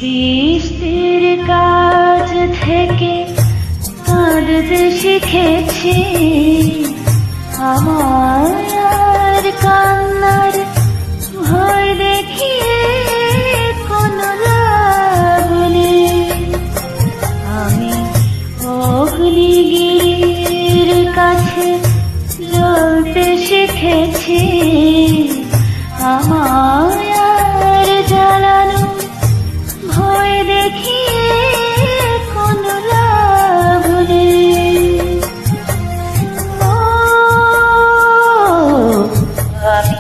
বৃষ্টির কাজ থেকে কাঁদতে শিখেছি, আমার কান্নার ভয় দেখিয়ে কোনো লাভ নেই। আমি অগ্নিগিরির কাছে জ্বলতে শিখেছি, আমার জ্বালানো ভয় দেখিয়ে কোনো লাভ নেই। আমি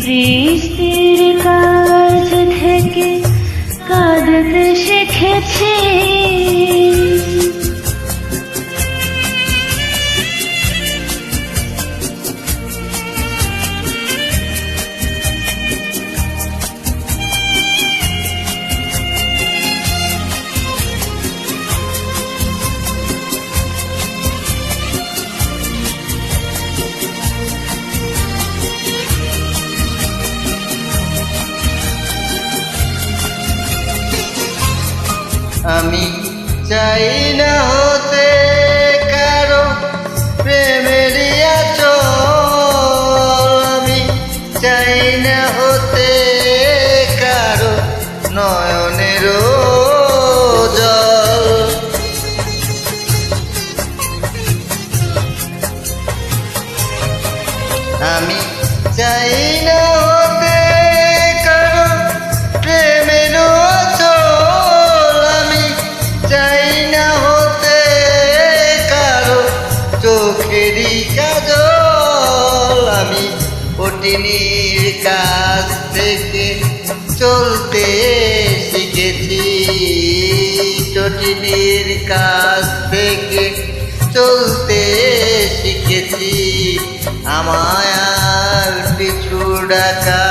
বৃষ্টির কাছ থেকে কাঁদতে শিখেছি। আমি চাই না হতে কারো প্রেমের আঁচল, আমি চাই না হতে কারো নয়নের জল। আমি চাই না হতে কারো প্রেমের আঁচল, আমি চাই না হতে কারো চোখেরই কাজল। আমি পটিনির কাছ থেকে চলতে শিখেছি, চটিনির কাছ থেকে চলতে শিখেছি। আমায় আর পিছু ডাকা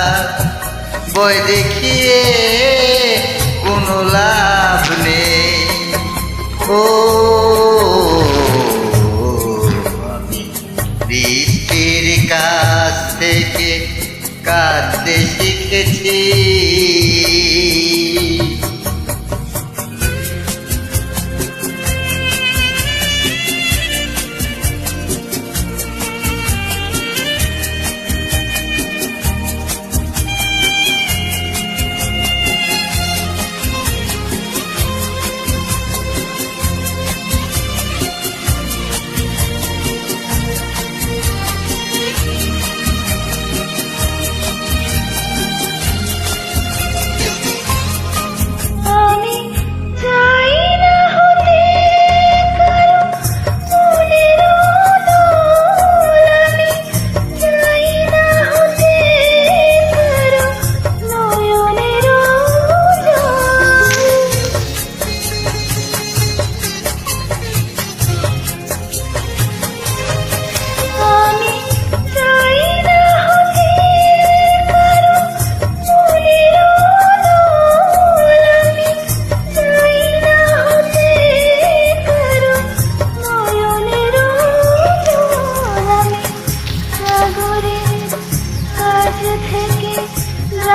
বই দেখিয়ে কোনো লাভ নেই। ও আমি বৃষ্টির কাছ থেকে কাঁদতে শিখেছি।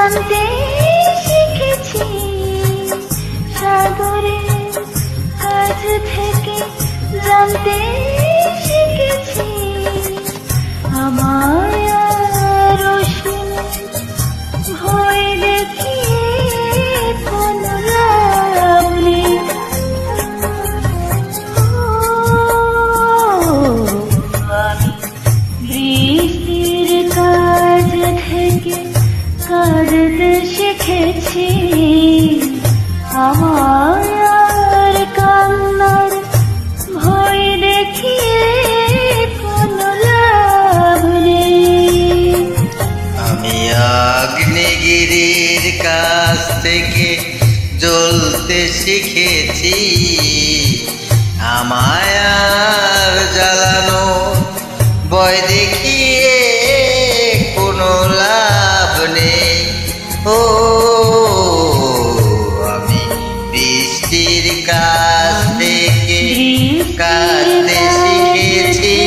জানতে শিখেছি, সাগরের কাছ থেকে জানতে শিখেছি। আমার রসুন ভয় দেখিয়ে কোনো লাভ নেই। আমি বৃষ্টির কাছ থেকে কাঁদতে শিখেছি, আমার কান্নার ভয় দেখিয়ে কোনো লাভ নেই। আমি অগ্নিগিরির কাছ থেকে জ্বলতে শিখেছি, আমায় আর জ্বালানো ভয় দেখিয়ে কোনো লাভ নেই। ও আমি বৃষ্টির কাছ থেকে কাঁদতে শিখেছি।